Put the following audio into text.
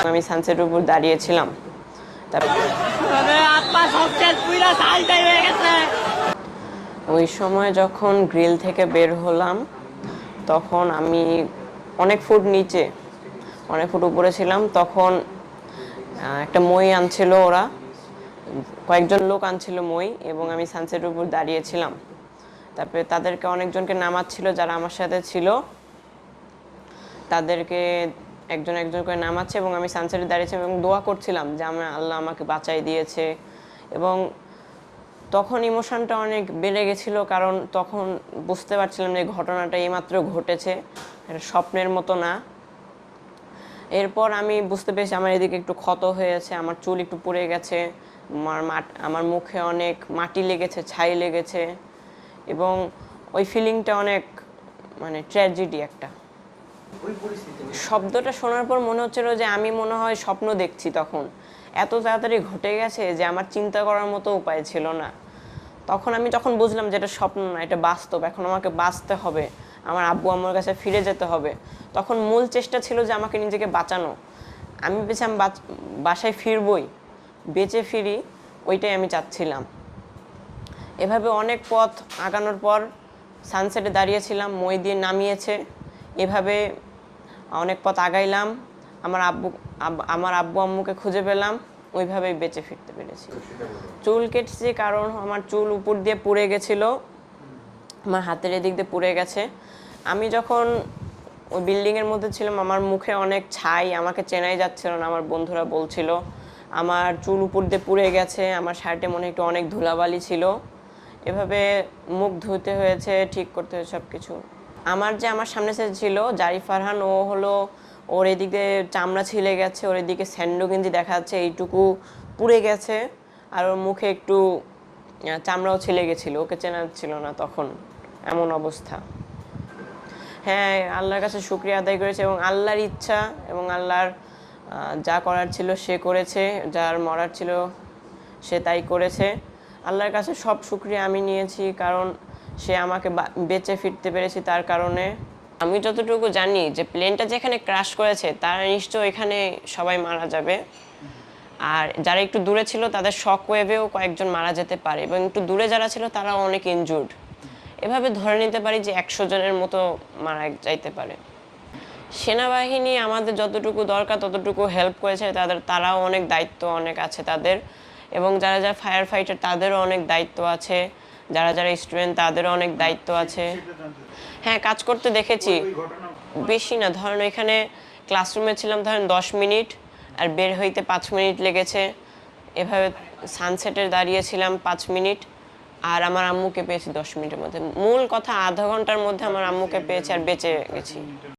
আমি সানসেটের উপর দাঁড়িয়েছিলাম। ওই সময় যখন গ্রিল থেকে বের হলাম তখন আমি অনেক ফুট নিচে, অনেক ফুট উপরে ছিলাম। তখন একটা মই আনছিল, ওরা কয়েকজন লোক আনছিল মই, এবং আমি সানসেটের উপর দাঁড়িয়েছিলাম। তারপরে তাদেরকে অনেকজনকে নামাচ্ছিল, যারা আমার সাথে ছিল তাদেরকে একজন একজন করে নামাচ্ছে, এবং আমি সানসেটে দাঁড়িয়েছিলাম এবং দোয়া করছিলাম যে আল্লাহ আমাকে বাঁচাই দিয়েছে। এবং তখন ইমোশনটা অনেক বেড়ে গেছিলো, কারণ তখন বুঝতে পারছিলাম যে ঘটনাটা এইমাত্র ঘটেছে, এটা স্বপ্নের মতো না। এরপর আমি বুঝতে পেরেছি আমার এদিকে একটু ক্ষত হয়েছে, আমার চুল একটু পুড়ে গেছে, আমার মুখে অনেক মাটি লেগেছে, ছাই লেগেছে, এবং ওই ফিলিংটা অনেক মানে ট্র্যাজেডি একটা। শব্দটা শোনার পর মনে হচ্ছিল যে আমি মনে হয় স্বপ্ন দেখছি। তখন এত তাড়াতাড়ি ঘটে গেছে যে আমার চিন্তা করার মতো উপায় ছিল না। তখন বুঝলাম যে এটা স্বপ্ন না, এটা বাস্তব। এখন আমাকে বাঁচতে হবে, আমার আব্বু আম্মুর কাছে ফিরে যেতে হবে। তখন মূল চেষ্টা ছিল যে আমাকে নিজেকে বাঁচানো। আমি ভেবেছিলাম বাসায় ফিরবই, বেঁচে ফিরি, ওইটাই আমি চাচ্ছিলাম। এভাবে অনেক পথ আগানোর পর সানসেটে দাঁড়িয়েছিলাম, মই দিয়ে নামিয়েছে, এভাবে অনেক পথ আগাইলাম। আমার আব্বু আম্মুকে খুঁজে পেলাম, ওইভাবেই বেঁচে ফিরতে পেরেছি। চুল কেটেছি কারণ আমার চুল উপর দিয়ে পুড়ে গেছিলো, আমার হাতের এদিক দিয়ে পুড়ে গেছে। আমি যখন ওই বিল্ডিংয়ের মধ্যে ছিলাম আমার মুখে অনেক ছাই, আমাকে চেনাই যাচ্ছিল না। আমার বন্ধুরা বলছিল আমার চুল উপর দিয়ে পুড়ে গেছে, আমার শার্টে মনে একটু অনেক ধুলাবালি ছিল। এভাবে মুখ ধুতে হয়েছে, ঠিক করতে হয়েছে সব কিছু। আমার সামনে সে ছিল জারি ফারহান, ও হলো ওর এদিকে চামড়া ছিলে গেছে, ওর এদিকে স্যান্ডো গেঞ্জি দেখা যাচ্ছে এইটুকু পুড়ে গেছে, আর ওর মুখে একটু চামড়াও ছিলে গেছিলো, ওকে চেনা ছিল না তখন, এমন অবস্থা। হ্যাঁ, আল্লাহর কাছে শুকরিয়া আদায় করেছে, এবং আল্লাহর ইচ্ছা এবং আল্লাহর যা করার ছিল সে করেছে, যার মরার ছিল সে তাই করেছে। আল্লাহর কাছে সব শুকরিয়া আমি নিয়েছি, কারণ সে আমাকে বেঁচে ফিরতে পেরেছি তার কারণে। আমি যতটুকু জানি যে প্লেনটা যেখানে ক্র্যাশ করেছে তারা নিশ্চয় এখানে সবাই মারা যাবে, আর যারা একটু দূরে ছিল তাদের শক ওয়েভেও কয়েকজন মারা যেতে পারে, এবং একটু দূরে যারা ছিল তারাও অনেক ইনজুর্ড। এভাবে ধরে নিতে পারি যে 100 জনের মতো মারা যাইতে পারে। সেনাবাহিনী আমাদের যতটুকু দরকার ততটুকু হেল্প করেছে, তারাও অনেক দায়িত্ব অনেক আছে তাদের, এবং যারা যারা ফায়ার ফাইটার তাদেরও অনেক দায়িত্ব আছে, যারা যারা স্টুডেন্ট তাদেরও অনেক দায়িত্ব আছে। হ্যাঁ, কাজ করতে দেখেছি, বেশি না। ধরেন এখানে ক্লাসরুমে ছিলাম ধরেন 10 মিনিট, আর বের হইতে 5 মিনিট লেগেছে। এভাবে সানসেটে দাঁড়িয়েছিলাম 5 মিনিট, আর আমার আম্মুকে পেয়েছি 10 মিনিটের মধ্যে। মূল কথা আধা ঘন্টার মধ্যে আমার আম্মুকে পেয়েছি আর বেঁচে গেছি।